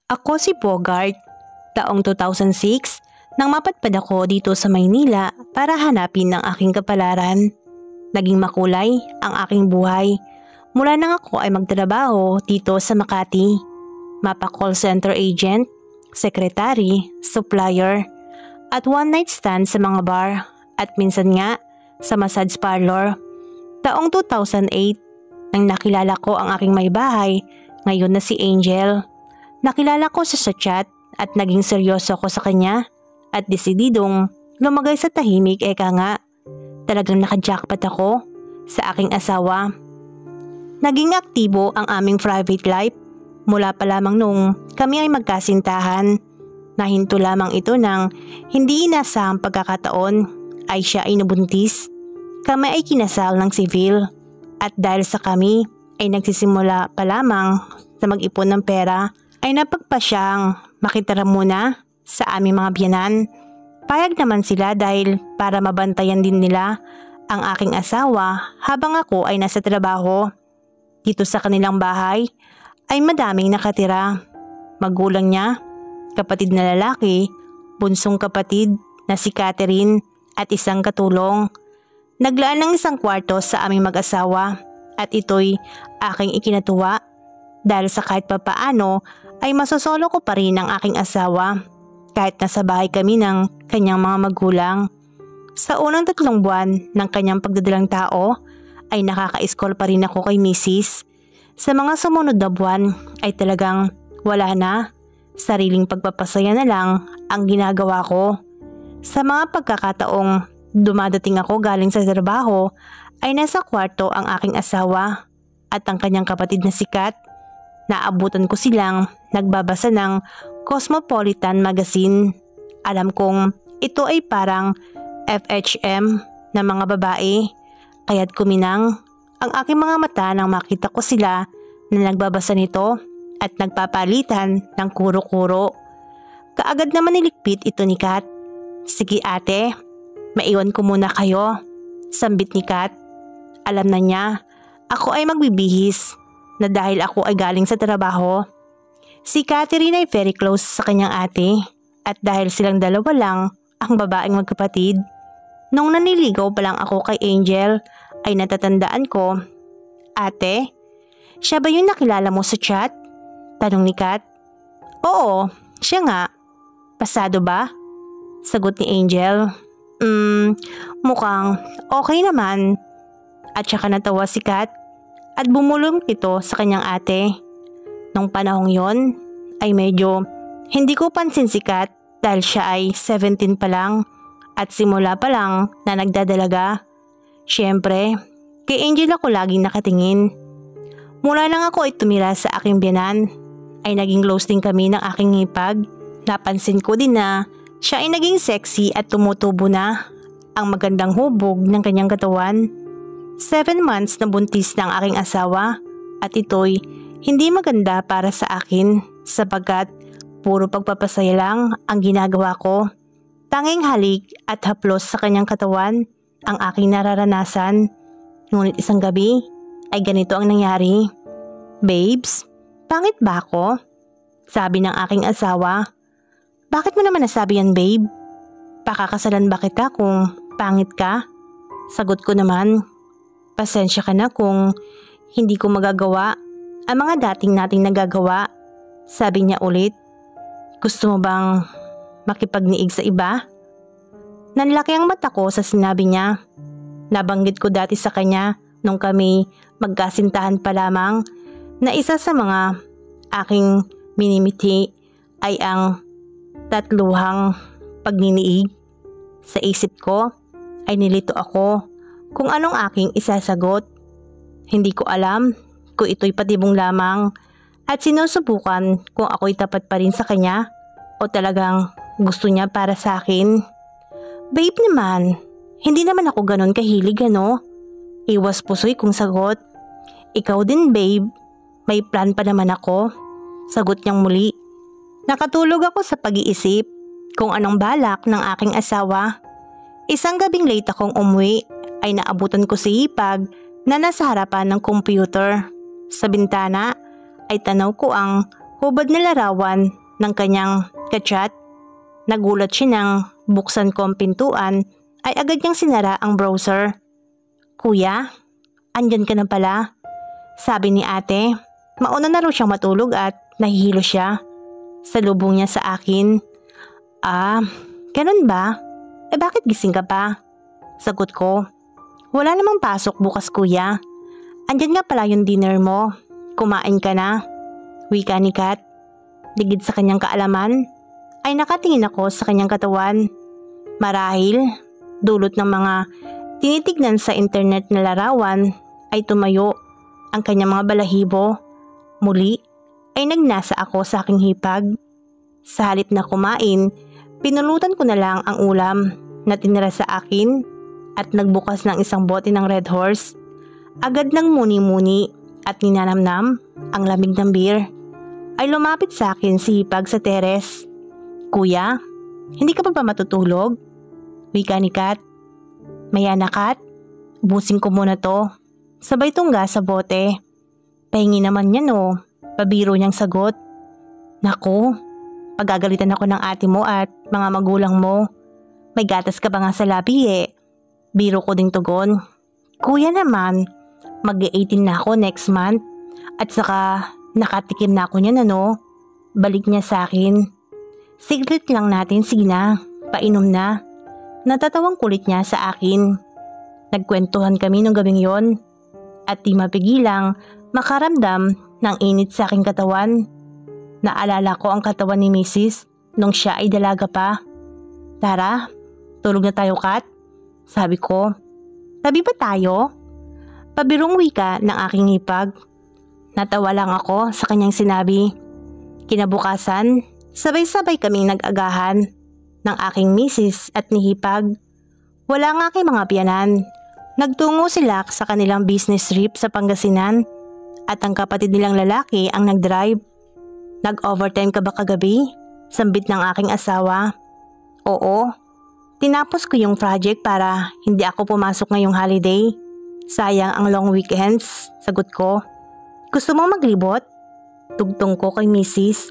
Ako si Bogart, taong 2006, nang mapadpad ako dito sa Maynila para hanapin ang aking kapalaran. Naging makulay ang aking buhay mula nang ako ay magtrabaho dito sa Makati. Mapa call center agent, secretary, supplier, at one night stand sa mga bar at minsan nga sa massage parlor. Taong 2008, nang nakilala ko ang aking may bahay, ngayon na si Angel. Nakilala ko siya sa chat at naging seryoso ako sa kanya at desididong lumagay sa tahimik eka nga. Talagang nakajackpot ako sa aking asawa. Naging aktibo ang aming private life mula pa lamang nung kami ay magkasintahan. Nahinto lamang ito ng hindi inasahang pagkakataon ay siya ay nabuntis. Kami ay kinasal ng civil at dahil sa kami ay nagsisimula pa lamang sa mag-ipon ng pera ay napagpasyang makitira muna sa aming mga biyanan. Payag naman sila dahil para mabantayan din nila ang aking asawa habang ako ay nasa trabaho. Dito sa kanilang bahay ay madaming nakatira. Magulang niya, kapatid na lalaki, bunsong kapatid na si Catherine at isang katulong. Naglaan ng isang kwarto sa aming mag-asawa at ito'y aking ikinatuwa dahil sa kahit papaano ay masosolo ko pa rin ang aking asawa kahit nasa bahay kami ng kanyang mga magulang. Sa unang 3 buwan ng kanyang pagdadalang tao ay nakaka-school pa rin ako kay Mrs. Sa mga sumunod na buwan ay talagang wala na. Sariling pagpapasaya na lang ang ginagawa ko. Sa mga pagkakataong dumadating ako galing sa trabaho ay nasa kwarto ang aking asawa at ang kanyang kapatid na si Kat. Naabutan ko silang nagbabasa ng Cosmopolitan Magazine. Alam kong ito ay parang FHM ng mga babae, kaya't kuminang ang aking mga mata nang makita ko sila na nagbabasa nito at nagpapalitan ng kuro-kuro. Kaagad naman nilikpit ito ni Kat. "Sige ate, maiwan ko muna kayo," sambit ni Kat. Alam na niya ako ay magbibihis na dahil ako ay galing sa trabaho. Si Catherine ay very close sa kanyang ate at dahil silang dalawa lang ang babaeng magkapatid. Nung naniligaw pa lang ako kay Angel ay natatandaan ko, "Ate, siya ba yung nakilala mo sa chat?" tanong ni Kat. "Oo, siya nga. Pasado ba?" sagot ni Angel. Mukhang okay naman." At saka natawa si Kat at bumulong ito sa kanyang ate. Nung panahong yon ay medyo hindi ko pansin si Kat dahil siya ay 17 pa lang at simula pa lang na nagdadalaga. Siyempre, kay Angel ako laging nakatingin. Mula nang ako ay tumira sa aking biyanan ay naging close din kami ng aking hipag. Napansin ko din na siya ay naging sexy at tumutubo na ang magandang hubog ng kanyang katawan. 7 months na buntis ng aking asawa at ito'y hindi maganda para sa akin sapagkat puro pagpapasaya lang ang ginagawa ko. Tanging halik at haplos sa kanyang katawan ang aking nararanasan. Ngunit isang gabi ay ganito ang nangyari. "Babes, pangit ba ako?" sabi ng aking asawa. "Bakit mo naman nasabi yan, babe? Pakakasalan ba kita kung pangit ka?" Sagot ko naman, "Pasensya ka na kung hindi ko magagawa ang mga dating nating nagagawa." Sabi niya ulit, "Gusto mo bang makipagniig sa iba?" Nanlaki ang mata ko sa sinabi niya. Nabanggit ko dati sa kanya nung kami magkasintahan pa lamang na isa sa mga aking minimiti ay ang tatluhang pagniniig. Sa isip ko ay nilito ako kung anong aking isasagot. Hindi ko alam kung ito'y patibong lamang at sinusubukan kung ako'y tapat pa rin sa kanya o talagang gusto niya para sa akin. "Babe naman, hindi naman ako ganon kahilig ano?" Iwas pusoy kong sagot. "Ikaw din babe, may plan pa naman ako," sagot niyang muli. Nakatulog ako sa pag-iisip kung anong balak ng aking asawa. Isang gabing late akong umuwi ay naabutan ko si Hipag na nasa harapan ng computer. Sa bintana ay tanaw ko ang Hubad na larawan ng kanyang kachat. Nagulat siya nang buksan ko ang pintuan ay agad niyang sinara ang browser. "Kuya, andyan ka na pala," sabi ni ate. Mauna na raw siyang matulog at nahihilo siya. Salubong niya sa akin. "Ah, ganun ba? Bakit gising ka pa?" Sagot ko. "Wala namang pasok bukas kuya. Andyan nga pala yung dinner mo. Kumain ka na," wika ni Kat. Ligid sa kanyang kaalaman ay nakatingin ako sa kanyang katawan. Marahil, dulot ng mga tinitignan sa internet na larawan ay tumayo ang kanyang mga balahibo. Muli ay nagnasa ako sa aking hipag. Sa halip na kumain, pinulutan ko na lang ang ulam na tinira sa akin at nagbukas ng isang bote ng Red Horse. Agad nang muni-muni at ninanamnam ang lamig ng beer. Ay lumapit sa akin si hipag sa teres. "Kuya, hindi ka pa ba matutulog?" wika ni Kat. "Maya na Kat, ubusin ko muna to." Sabay tungga sa bote. "Pahingi naman yan oh," pabiro niyang sagot. "Naku, pagagalitan ako ng ate mo at mga magulang mo. May gatas ka ba nga sa labi eh?" Biro ko ding tugon. "Kuya naman, mag-18 na ako next month. At saka nakatikim na ako niyan ano." Balik niya sa akin. "Siglit lang natin, sige na, painom na." Natatawang kulit niya sa akin. Nagkwentuhan kami nung gabing yon at di mapigilang makaramdam ng init sa aking katawan. Naalala ko ang katawan ni Mrs. nung siya ay dalaga pa. "Tara, tulog na tayo Kat," sabi ko. "Tabi ba tayo?" Pabirong wika ng aking hipag. Natawa lang ako sa kanyang sinabi. Kinabukasan, sabay-sabay kaming nag-agahan ng aking misis at ni hipag. Wala nga kay mga biyanan. Nagtungo sila sa kanilang business trip sa Pangasinan at ang kapatid nilang lalaki ang nag-drive. "Nag-overtime ka ba kagabi?" Sambit ng aking asawa. "Oo, tinapos ko yung project para hindi ako pumasok ngayong holiday. Sayang ang long weekends," sagot ko. "Gusto mo maglibot?" Tugtong ko kay misis.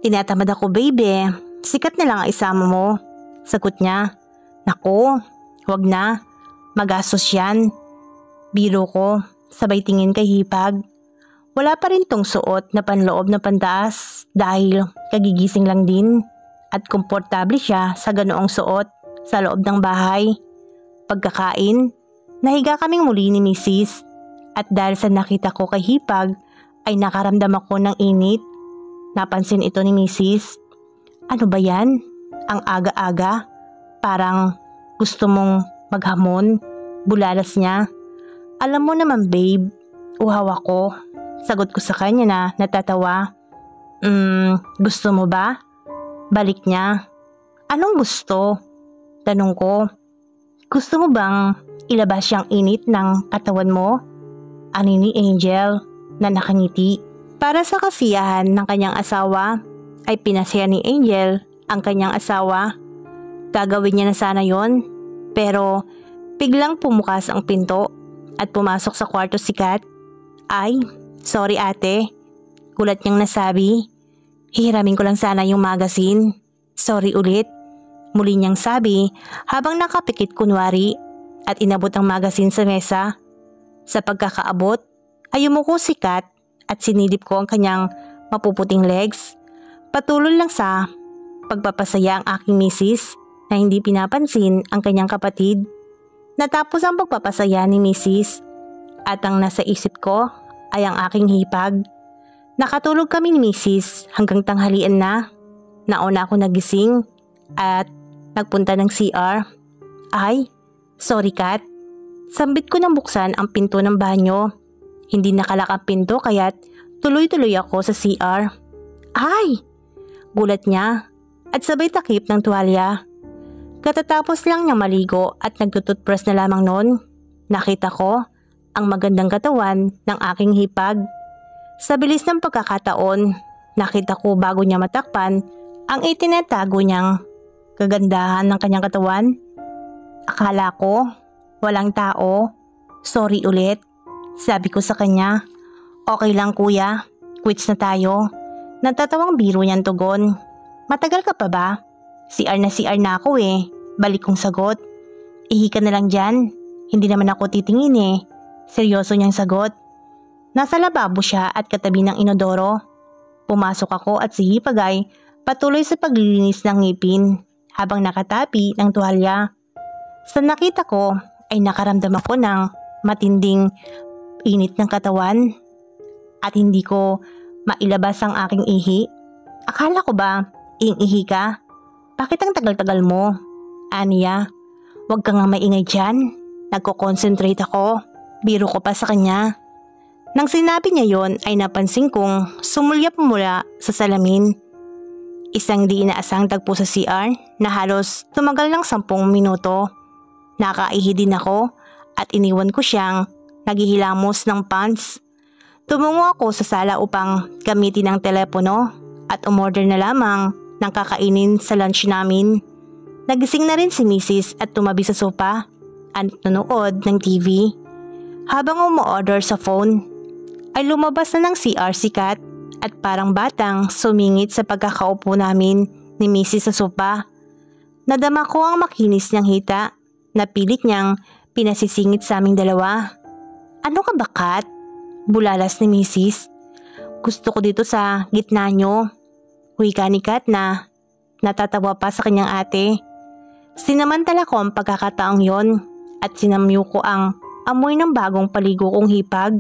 "Tinatamad ako baby, sikat na lang ang isama mo," sagot niya. "Naku, wag na. Magastos yan." Biro ko, sabay tingin kay hipag. Wala pa rin tong suot na panloob na pantaas dahil kagigising lang din at komportable siya sa ganoong suot sa loob ng bahay. Pagkakain, nahiga kaming muli ni misis at dahil sa nakita ko kay hipag ay nakaramdam ako ng init. Napansin ito ni misis. "Ano ba yan? Ang aga-aga? Parang gusto mong maghamon?" Bulalas niya. "Alam mo naman babe, uhaw ako." Sagot ko sa kanya na natatawa. Gusto mo ba?" Balik niya. "Anong gusto?" Tanong ko. "Gusto mo bang ilabas yung init ng katawan mo?" Ani ni Angel na nakangiti. Para sa kasiyahan ng kanyang asawa ay pinasaya ni Angel ang kanyang asawa. Gagawin niya na sana yon, pero biglang pumukas ang pinto at pumasok sa kwarto si Kat. "Ay, sorry ate," kulat niyang nasabi. "Hihiramin ko lang sana yung magazine. Sorry ulit," muli niyang sabi habang nakapikit kunwari at inabot ang magazine sa mesa. Sa pagkakaabot ay umuko si Kat at sinilip ko ang kanyang mapuputing legs. Patuloy lang sa pagpapasaya ang aking misis na hindi pinapansin ang kanyang kapatid. Natapos ang pagpapasaya ni misis at ang nasa isip ko ay ang aking hipag. Nakatulog kami ni misis hanggang tanghalian na. Nauna ako nagising at nagpunta ng CR. "Ay, sorry Kat." Sambit ko nang buksan ang pinto ng banyo. Hindi nakalak ang pinto kaya't tuloy-tuloy ako sa CR. "Ay!" gulat niya at sabay takip ng tuwalya. Katatapos lang niyang maligo at nagtututbrush na lamang noon, nakita ko ang magandang katawan ng aking hipag. Sa bilis ng pagkakataon, nakita ko bago niya matakpan ang itinatago niyang kagandahan ng kanyang katawan. Akala ko walang tao. "Sorry ulit," sabi ko sa kanya. "Okay lang kuya, quits na tayo. Natatawang biro niyang tugon. Matagal ka pa ba? CR na ako eh. Balik kong sagot. Ihi ka na lang dyan. Hindi naman ako titingin eh. Seryoso niyang sagot. Nasa lababo siya at katabi ng inodoro. Pumasok ako at si Hipag ay patuloy sa paglilinis ng ngipin habang nakatapi ng tuwalya. Sa nakita ko ay nakaramdam ako ng matinding init ng katawan at hindi ko mailabas ang aking ihi. Akala ko ba ihi ka? Bakit ang tagal-tagal mo? Aniya, huwag ka nga maingay dyan. Nagko-concentrate ako. Biro ko pa sa kanya. Nang sinabi niya yon ay napansin kong sumulyap mula sa salamin. Isang di inaasang tagpo sa CR na halos tumagal ng 10 minuto. Nakaihi din ako at iniwan ko siyang naghihilamos ng pants. Tumungo ako sa sala upang gamitin ang telepono at umorder na lamang ng kakainin sa lunch namin. Nagising na rin si Mrs. at tumabi sa sopa at nanood ng TV. Habang umu-order sa phone, ay lumabas na ng CR si Kat at parang batang sumingit sa pagkakaupo namin ni Mrs. sa sopa. Nadama ko ang makinis niyang hita na pilit niyang pinasisingit sa aming dalawa. Ano ka ba, Kat? Bulalas ni Mrs. Gusto ko dito sa gitna niyo. Wika ni Kat na natatawa pa sa kanyang ate. Sinamantala ko ang pagkakataong yon at sinamyo ko ang amoy ng bagong paligo kong hipag.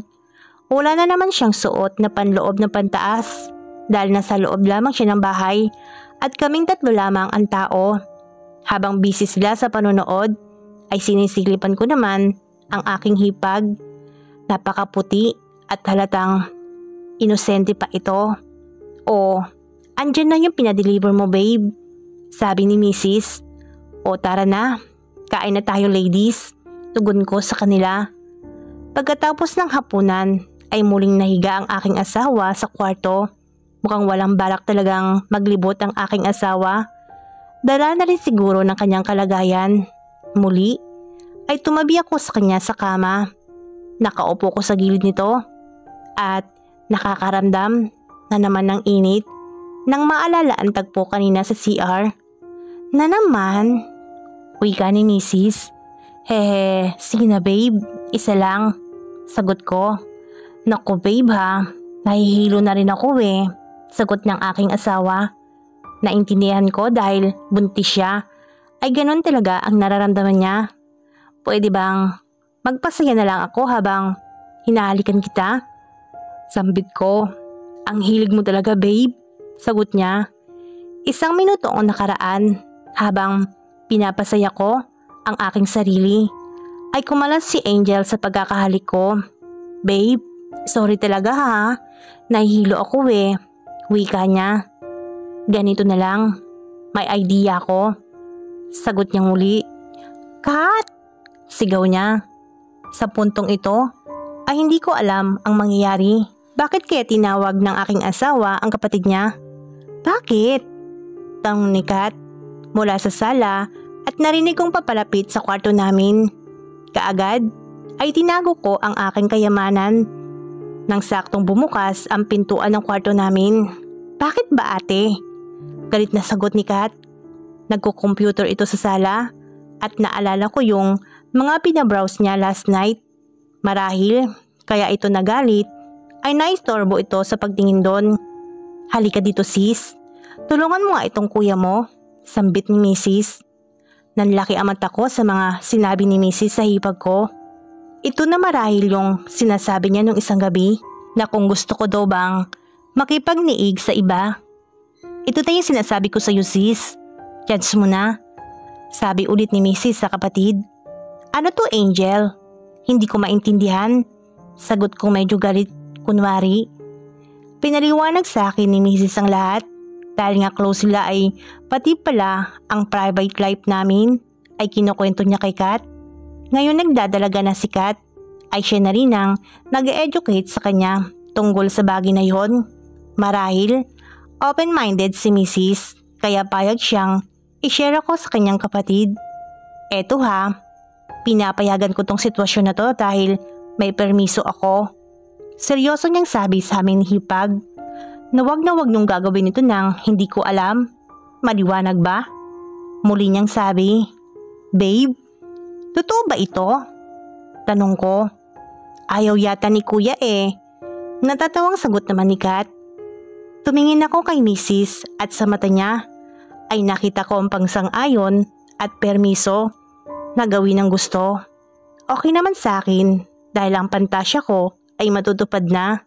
Wala na naman siyang suot na panloob na pantaas dahil nasa loob lamang siya ng bahay at kaming 3 lamang ang tao. Habang busy sila sa panonood ay sinisilipan ko naman ang aking hipag. Napakaputi at halatang inosente pa ito. O, andyan na yung pinadeliver mo, babe, sabi ni Mrs. O tara na, kain na tayo ladies, tugon ko sa kanila. Pagkatapos ng hapunan ay muling nahiga ang aking asawa sa kwarto. Mukhang walang balak talagang maglibot ang aking asawa. Dala na rin siguro ng kanyang kalagayan. Muli ay tumabi ako sa kanya sa kama. Nakaupo ko sa gilid nito at nakakaramdam na naman ng init nang maalala ang tagpo kanina sa CR. Na naman, wika ni Mrs. Hehe, sige na babe, isa lang, sagot ko. Naku babe ha, nahihilo na rin ako eh, sagot ng aking asawa. Naintindihan ko dahil buntis siya, ay ganon talaga ang nararamdaman niya. Pwede bang magpasaya na lang ako habang hinahalikan kita? Sambit ko, ang hilig mo talaga babe, sagot niya. 1 minuto ang nakaraan. Habang pinapasaya ko ang aking sarili, ay kumalas si Angel sa pagkakahalik ko. Babe, sorry talaga ha, nahihilo ako eh, wika niya. Ganito na lang, may idea ko, sagot niya muli. Kat! Sigaw niya. Sa puntong ito ay hindi ko alam ang mangyayari. Bakit kaya tinawag ng aking asawa ang kapatid niya? Bakit? Tanong ni Kat mula sa sala at narinig kong papalapit sa kwarto namin. Kaagad ay tinago ko ang aking kayamanan nang saktong bumukas ang pintuan ng kwarto namin. Bakit ba ate? Galit na sagot ni Kat. Nagko-computer ito sa sala at naalala ko yung mga pinabrowse niya last night. Marahil kaya ito nagalit ay naistorbo ito sa pagtingin doon. Halika dito sis, tulungan mo nga itong kuya mo, sambit ni Mrs. Nanlaki ang mata ko sa mga sinabi ni Mrs. sa hipag ko. Ito na marahil yung sinasabi niya nung isang gabi na kung gusto ko daw bang makipagniig sa iba. Ito na yung sinasabi ko sa iyo sis, judge mo na, sabi ulit ni Mrs. sa kapatid. Ano to Angel? Hindi ko maintindihan, sagot ko medyo galit kunwari. Pinaliwanag sa akin ni Mrs. ang lahat. Dahil nga close sila ay pati pala ang private life namin ay kinukwento niya kay Kat. Ngayon nagdadalaga na si Kat ay siya na rin ang nag-educate sa kanya tungkol sa bagay na yon. Marahil open-minded si Mrs. kaya payag siyang i-share ako sa kanyang kapatid. Eto ha, pinapayagan ko tong sitwasyon na to dahil may permiso ako. Seryoso niyang sabi sa amin ni Hipag. na wag niyong gagawin ito nang hindi ko alam. Maliwanag ba? Muli niyang sabi. Babe, totoo ba ito? Tanong ko. Ayaw yata ni kuya eh. Natatawang sagot naman ni Kat. Tumingin ako kay Mrs. at sa mata niya ay nakita ko ang pangsang-ayon at permiso na gawin ang gusto. Okay naman sa akin dahil ang pantasya ko ay matutupad na.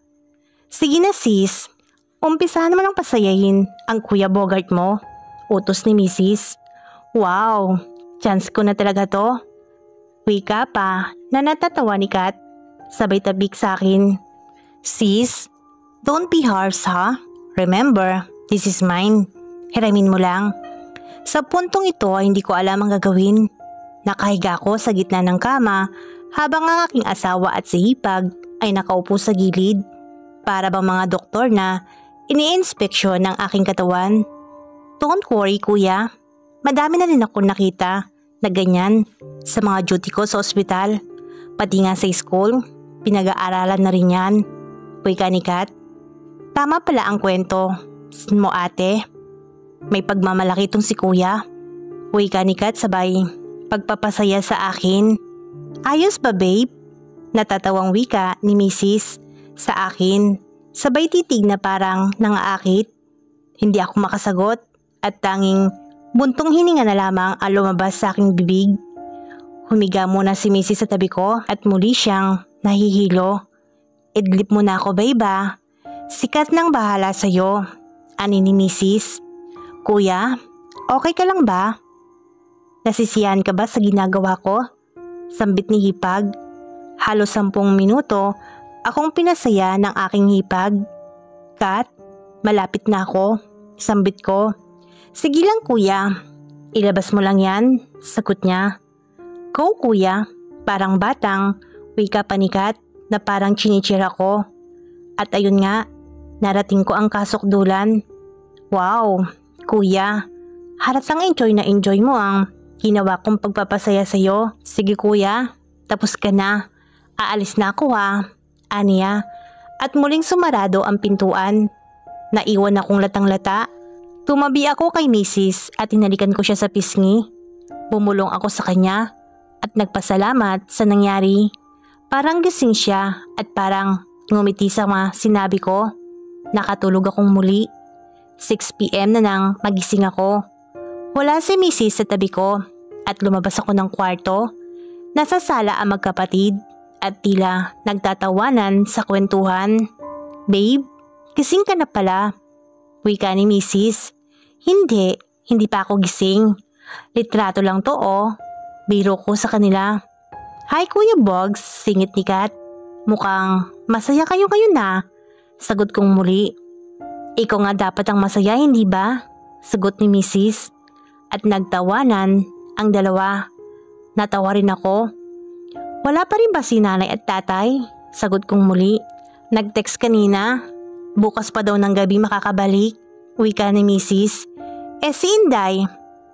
Sige na sis, umpisahan mo ng pasayahin ang Kuya Bogart mo, utos ni Mrs. Wow, chance ko na talaga to. Wika pa na natatawa ni Kat, sabay tabik sa akin. Sis, don't be harsh ha. Remember, this is mine. Hiramin mo lang. Sa puntong ito ay hindi ko alam ang gagawin. Nakahiga ako sa gitna ng kama habang ang aking asawa at si Hipag ay nakaupo sa gilid. Para bang mga doktor na ini-inspeksyon ng aking katawan. Don't worry kuya, madami na rin ako nakita na ganyan sa mga duty ko sa ospital. Pati nga sa school, pinag-aaralan na rin yan. Wika ni Kat. Tama pala ang kwento mo ate. May pagmamalaki tong si kuya. Wika ni Kat sabay pagpapasaya sa akin. Ayos ba babe? Natatawang wika ni Mrs. sa akin. Sabay titig na parang nangaakit. Hindi ako makasagot at tanging buntong hininga na lamang ang lumabas sa aking bibig. Humiga muna si Mrs. sa tabi ko at muli siyang nahihilo. Idlip mo na ako babe ba? Sikat nang bahala sa'yo, ani ni Mrs. Kuya, okay ka lang ba? Nasisiyahan ka ba sa ginagawa ko? Sambit ni Hipag. Halos 10 minuto akong pinasaya ng aking Hipag. Kat, malapit na ako. Sambit ko. Sige lang kuya, ilabas mo lang yan, sagot niya. Go kuya, parang batang, wika pa ni Kat na parang chinichira ko. At ayun nga, narating ko ang kasukdulan. Wow, kuya, halatang enjoy na enjoy mo ang ginawa kong pagpapasaya sa'yo. Sige kuya, tapos ka na. Aalis na ako ha, aniya. At muling sumarado ang pintuan. Naiwan akong latang-lata. Tumabi ako kay Mrs. at hinalikan ko siya sa pisngi. Bumulong ako sa kanya at nagpasalamat sa nangyari. Parang gising siya at parang ngumiti sa mga sinabi ko. Nakatulog akong muli. 6 PM na nang magising ako. Wala si Mrs. sa tabi ko at lumabas ako ng kwarto. Nasa sala ang magkapatid at tila nagtatawanan sa kwentuhan. Babe, gising ka na pala. Wika ni Mrs. Hindi pa ako gising. Litrato lang to oh. Biro ko sa kanila. Hi Kuya Bogs, singit ni Kat. Mukhang masaya kayo na. Sagot kong muli. Ikaw nga dapat ang masaya, hindi ba? Sagot ni Mrs. At nagtawanan ang dalawa. Natawa rin ako. Wala pa rin ba si nanay at tatay? Sagot kong muli. Nag-text kanina. Bukas pa daw ng gabi makakabalik. Wika ni Mrs. Si Inday,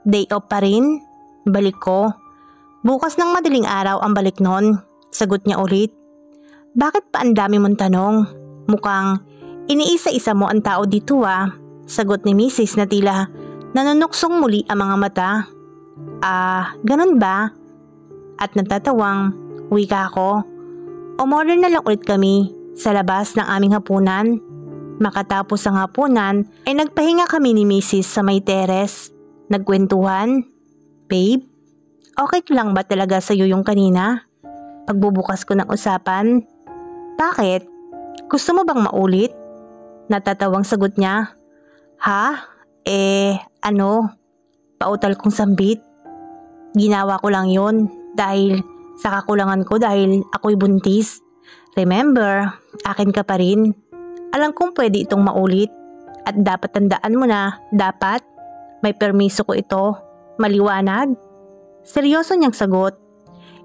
day off pa rin? Balik ko. Bukas ng madaling araw ang balik nun. Sagot niya ulit. Bakit pa ang dami mong tanong? Mukhang iniisa-isa mo ang tao dito ah. Sagot ni Mrs. na tila nanunuksong muli ang mga mata. Ganun ba? At natatawang wika ko. Umorder na lang ulit kami sa labas ng aming hapunan. Makatapos ang hapunan ay nagpahinga kami ni Mrs. sa may teres. Nagkwentuhan. Babe, okay lang ba talaga sa'yo yung kanina? Pagbubukas ko ng usapan. Bakit? Gusto mo bang maulit? Natatawang sagot niya. Ha? Pautal kong sambit. Ginawa ko lang yon dahil sa kakulangan ko dahil ako'y buntis. Remember, akin ka pa rin. Alam kong pwede itong maulit at dapat tandaan mo na dapat may permiso ko ito. Maliwanag? Seryoso niyang sagot.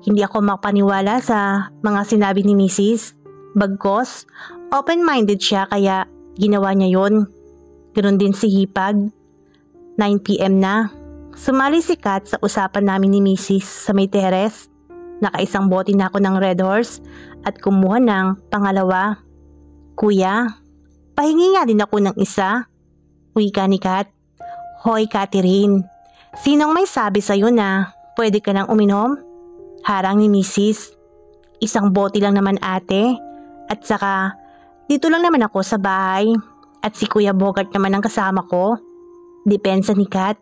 Hindi ako makapaniwala sa mga sinabi ni Mrs. Bagkos, open-minded siya kaya ginawa niya yon. Ganoon din si Hipag. 9 PM na. Sumali si Kat sa usapan namin ni Mrs. sa may teres. Nakaisang bote na ako ng Red Horse at kumuha ng pangalawa. Kuya, Pahingi nga din ako ng isa. Wika ni Kat. Hoy Catherine, sinong may sabi sa'yo na pwede ka nang uminom? Harang ni Mrs. Isang bote lang naman ate. At saka dito lang naman ako sa bahay. At si Kuya Bogart naman ang kasama ko. Depensa ni Kat.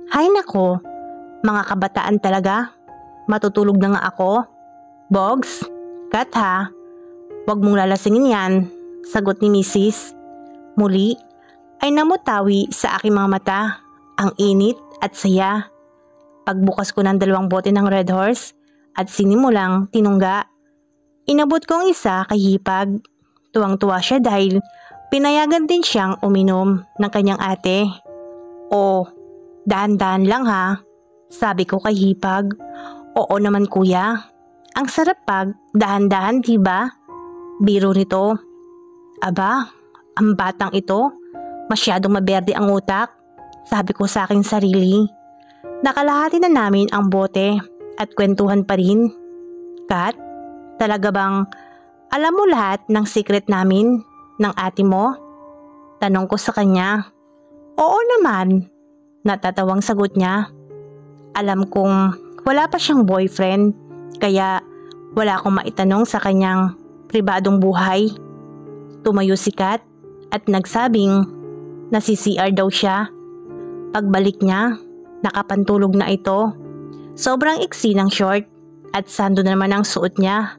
Hay nako, mga kabataan talaga. Matutulog na nga ako. Bogs, Kat ha, wag mong lalasingin yan, sagot ni Mrs. Muli ay namutawi sa aking mga mata ang init at saya. Pagbukas ko ng 2 bote ng Red Horse at sinimulang tinungga. Inabot ko ang isa kay Hipag. Tuwang-tuwa siya dahil pinayagan din siyang uminom ng kanyang ate. Oh, dahan-dahan lang ha, sabi ko kay Hipag. Oo naman kuya, ang sarap pag dahan-dahan diba? Biro nito. Aba, ang batang ito, masyadong maberde ang utak, sabi ko sa aking sarili. Nakalahati na namin ang bote at kwentuhan pa rin. Kat, talaga bang alam mo lahat ng secret namin ng ate mo? Tanong ko sa kanya. Oo naman, natatawang sagot niya. Alam kong wala pa siyang boyfriend, kaya wala akong maitanong sa kanyang pribadong buhay. Tumayo si Kat at nagsabing nasi-CR daw siya. Pagbalik niya, nakapantulog na ito. Sobrang iksi ng short at sando na naman ang suot niya.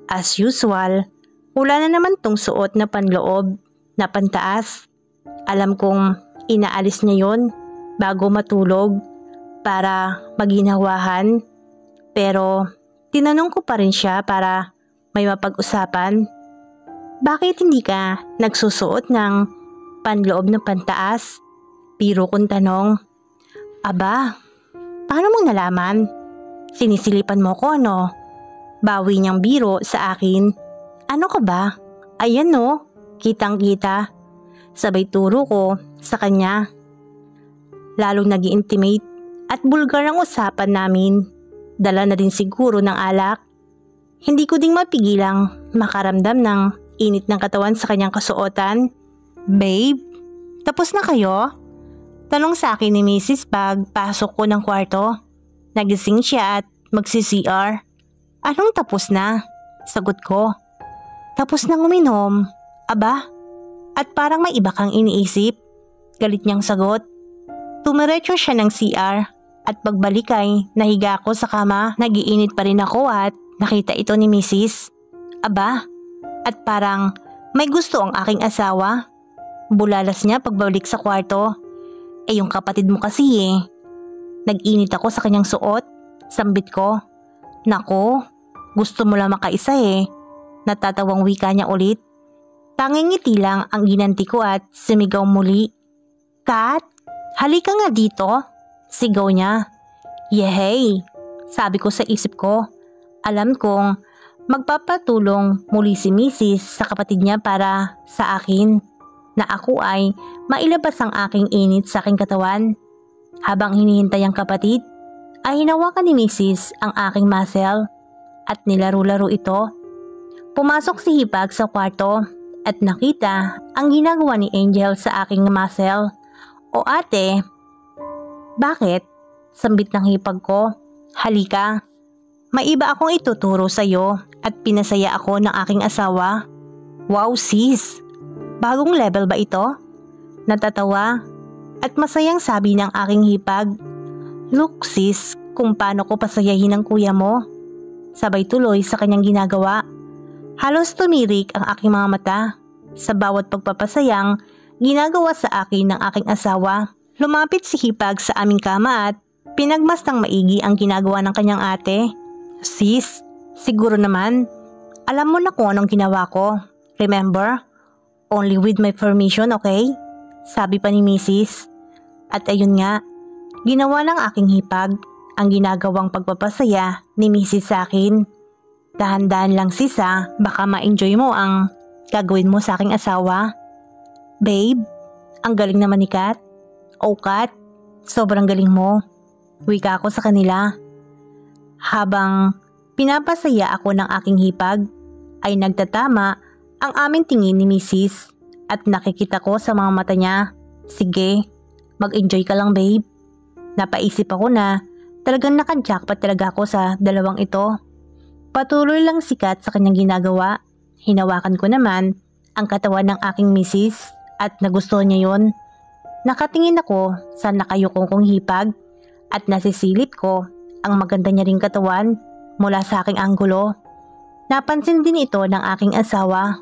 As usual, wala na naman tong suot na panloob na pantaas. Alam kong inaalis niya yon bago matulog para maginhawahan. Pero tinanong ko pa rin siya para may mapag-usapan. Bakit hindi ka nagsusuot ng panloob na pantaas? Biro kong tanong. Aba, paano mo nalaman? Sinisilipan mo ko no? Bawi niyang biro sa akin. Ano ka ba? Ayan no, kitang-kita. Sabay turo ko sa kanya. Lalong nag-i-intimate at bulgar ang usapan namin. Dala na din siguro ng alak. Hindi ko ding mapigilang makaramdam ng init ng katawan sa kanyang kasuotan. Babe, tapos na kayo? Tanong sa akin ni Mrs. pagpasok ko ng kwarto. Nagising siya at magsi-CR. Anong tapos na? Sagot ko. Tapos nang uminom. Aba, at parang may iba kang iniisip. Galit niyang sagot. Tumiretso siya ng CR at pagbalik ay nahiga ako sa kama. Nagiinit pa rin ako at nakita ito ni Mrs. Aba, at parang may gusto ang aking asawa. Bulalas niya pagbalik sa kwarto. Yung kapatid mo kasi eh. Nag-init ako sa kanyang suot. Sambit ko. Nako, gusto mo lang makaisa eh. Natatawang wika niya ulit. Tanging ngiti lang ang ginanti ko at sumigaw muli. Kat, halika nga dito. Sigaw niya. Yehey, sabi ko sa isip ko. Alam kong magpapatulong muli si Mrs. sa kapatid niya para sa akin. Na ako ay mailabas ang aking init sa aking katawan. Habang hinihintay ang kapatid, ay hinawakan ni Mrs. ang aking muscle at nilaro-laro ito. Pumasok si Hipag sa kwarto at nakita ang ginagawa ni Angel sa aking muscle. O ate, bakit? Sambit ng Hipag ko. Halika, may iba akong ituturo sa'yo at pinasaya ako ng aking asawa. Wow sis, bagong level ba ito? Natatawa at masayang sabi ng aking Hipag. Look sis, kung paano ko pasayahin ang kuya mo. Sabay tuloy sa kanyang ginagawa. Halos tumirik ang aking mga mata sa bawat pagpapasayang ginagawa sa akin ng aking asawa. Lumapit si Hipag sa aming kama at pinagmastang maigi ang ginagawa ng kanyang ate. Sis, siguro naman, alam mo na kung anong ginawa ko. Remember? Only with my permission, okay? Sabi pa ni Mrs. At ayun nga, ginawa ng aking Hipag ang ginagawang pagpapasaya ni Mrs. sa akin. Dahan-dahan lang sisa, baka ma-enjoy mo ang gagawin mo sa aking asawa. Babe, ang galing naman ni Kat. Oh Kat, sobrang galing mo. Wika ako sa kanila. Habang pinapasaya ako ng aking Hipag, ay nagtatama ang aming tingin ni Mrs. at nakikita ko sa mga mata niya. Sige, mag-enjoy ka lang babe. Napaisip ako na talagang naka-jackpot talaga ako sa dalawang ito. Patuloy lang si Kat sa kanyang ginagawa. Hinawakan ko naman ang katawan ng aking misis at nagustuhan niya yon. Nakatingin ako sa nakayukong kong hipag at nasisilip ko ang maganda niya ring katawan mula sa aking anggulo. Napansin din ito ng aking asawa.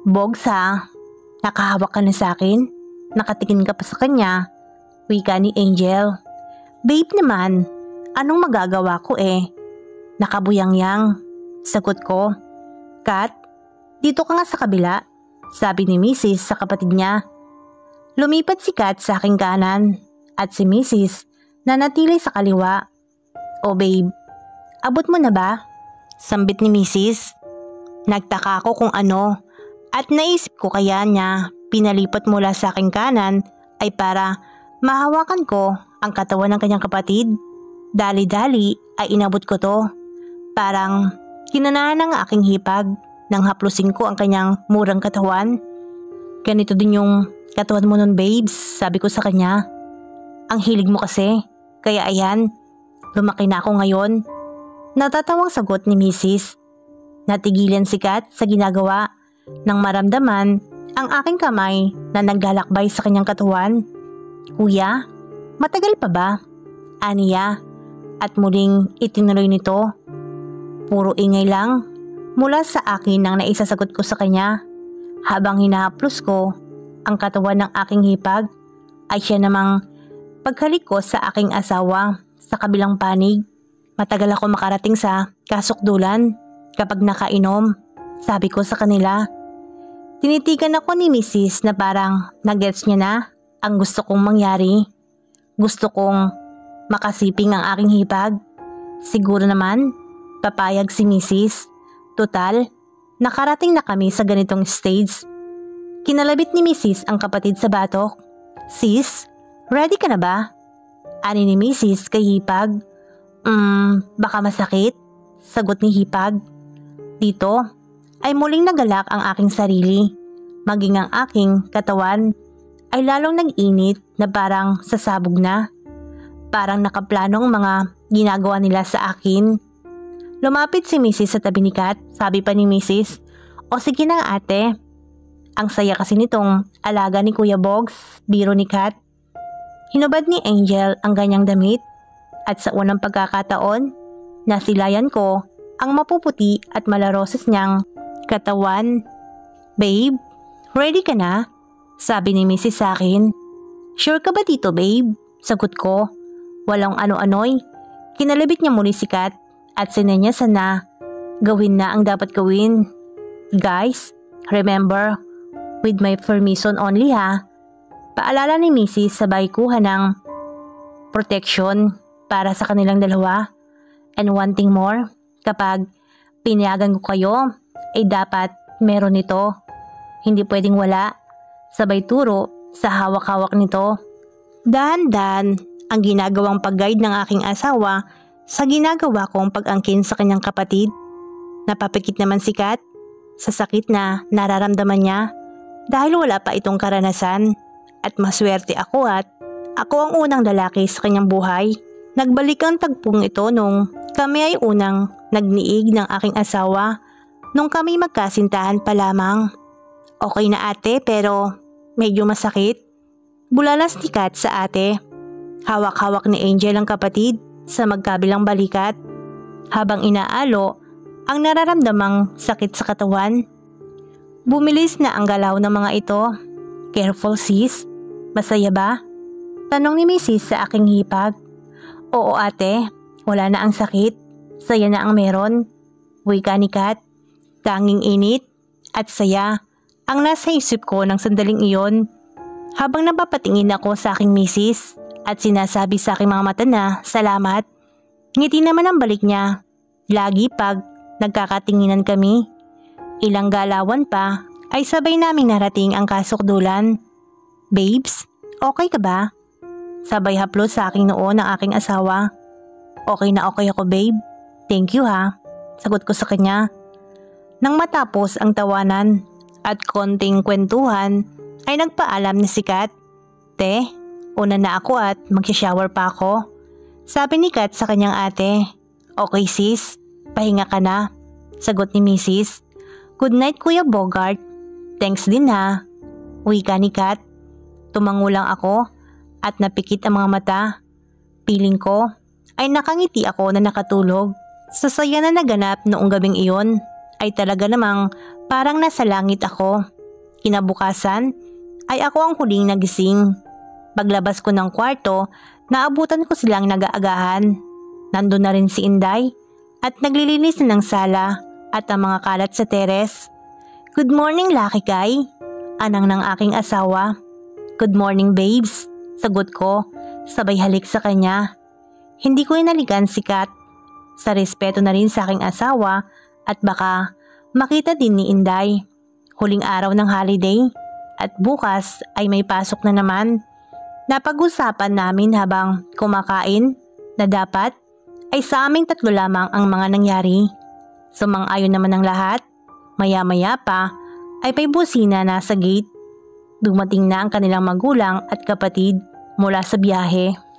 Bogs ha, nakahawak ka na sa akin? Nakatingin ka pa sa kanya? Wika ni Angel. Babe naman, anong magagawa ko Nakabuyang-yang. Sagot ko. Kat, dito ka nga sa kabila, sabi ni Mrs. sa kapatid niya. Lumipat si Kat sa aking kanan at si Mrs. nanatili sa kaliwa. O babe, abot mo na ba? Sambit ni Mrs. Nagtaka ako kung ano at naisip ko kaya niya pinalipat mula sa aking kanan ay para mahawakan ko ang katawan ng kanyang kapatid. Dali-dali ay inabot ko to. Parang kinanahan ng aking hipag nang haplusin ko ang kanyang murang katawan. Ganito din yung katawan mo nun babes, sabi ko sa kanya. Ang hilig mo kasi, kaya ayan, lumaki na ako ngayon. Natatawang sagot ni Mrs. Natigilan si Kat sa ginagawa nang maramdaman ang aking kamay na naglalakbay sa kanyang katawan. Kuya, matagal pa ba? Aniya, at muling itinuloy nito. Puro ingay lang mula sa akin nang naisasagot ko sa kanya. Habang hinahaplos ko ang katawan ng aking hipag ay siya namang paghalik ko sa aking asawa sa kabilang panig. Matagal ako makarating sa kasukdulan kapag nakainom, sabi ko sa kanila. Tinitigan ako ni Mrs. na parang nagets niya na ang gusto kong mangyari. Gusto kong makasiping ang aking hipag. Siguro naman papayag si Mrs. Total, nakarating na kami sa ganitong stage. Kinalabit ni Mrs. ang kapatid sa batok. Sis, ready ka na ba? Ani ni Mrs. kay hipag. Baka masakit, sagot ni hipag. Dito ay muling nagalak ang aking sarili. Maging ang aking katawan ay lalong nag-init na parang sasabog na. Parang nakaplanong mga ginagawa nila sa akin. Lumapit si Mrs. sa tabi ni Kat. Sabi pa ni Mrs. O sige na ate. Ang saya kasi nitong alaga ni Kuya Bogs, biro ni Kat. Hinubad ni Angel ang ganyang damit at sa unang pagkakataon, nasilayan ko ang mapuputi at malaroses niyang katawan. Babe, ready ka na? Sabi ni Mrs. sa akin. Sure ka ba dito babe? Sagot ko. Walang ano-ano'y. Kinalabit niya muli si Kat at sinenyasan na gawin na ang dapat gawin. Guys, remember, with my permission only ha. Paalala ni Mrs. sabay kuha ng protection para sa kanilang dalawa. And one thing more, kapag pinayagan ko kayo, ay dapat meron nito. Hindi pwedeng wala. Sabay turo sa hawak-hawak nito. Dahan-dahan ang ginagawang pag-guide ng aking asawa sa ginagawa kong pag-angkin sa kanyang kapatid. Napapikit naman si Kat sa sakit na nararamdaman niya dahil wala pa itong karanasan at maswerte ako at ako ang unang lalaki sa kanyang buhay. Nagbalik ang tagpong ito nung kami ay unang nagniig ng aking asawa nung kami magkasintahan pa lamang. Okay na ate pero medyo masakit. Bulalas ni Kat sa ate. Hawak-hawak ni Angel ang kapatid sa magkabilang balikat habang inaalo ang nararamdamang sakit sa katawan. Bumilis na ang galaw ng mga ito. Careful sis, masaya ba? Tanong ni Mrs. sa aking hipag. Oo ate, wala na ang sakit. Saya na ang meron. Wika ni Kat. Tanging init at saya ang nasa isip ko ng sandaling iyon habang napapatingin ako sa aking misis at sinasabi sa aking mga mata na salamat. Ngiti naman ang balik niya. Lagi pag nagkakatinginan kami. Ilang galawan pa ay sabay naming narating ang kasukdulan. Babes, okay ka ba? Sabay haplos sa aking noo ng aking asawa. Okay na okay ako babe. Thank you ha. Sagot ko sa kanya. Nang matapos ang tawanan At konting kwentuhan ay nagpaalam ni si Kat. Te, una na ako at magsha-shower pa ako. Sabi ni Kat sa kanyang ate. Okay sis, pahinga ka na. Sagot ni Mrs. Good night Kuya Bogart. Thanks din ha. Wika ni Kat. Tumango lang ako at napikit ang mga mata. Piling ko ay nakangiti ako na nakatulog. Sa saya na naganap noong gabing iyon ay talaga namang parang nasa langit ako. Kinabukasan ay ako ang huling nagising. Paglabas ko ng kwarto, naabutan ko silang nag-aagahan. Nandun na rin si Inday at naglilinis na ng sala at ang mga kalat sa teres. Good morning Lucky Guy, anang ng aking asawa. Good morning babes, sagot ko, sabay halik sa kanya. Hindi ko inalikan si Kat. Sa respeto na rin sa aking asawa at baka makita din ni Inday. Huling araw ng holiday at bukas ay may pasok na naman. Napag-usapan namin habang kumakain na dapat ay sa aming tatlo lamang ang mga nangyari. Sumang-ayon naman ang lahat. Maya-maya pa ay may busina na sa gate. Dumating na ang kanilang magulang at kapatid mula sa biyahe.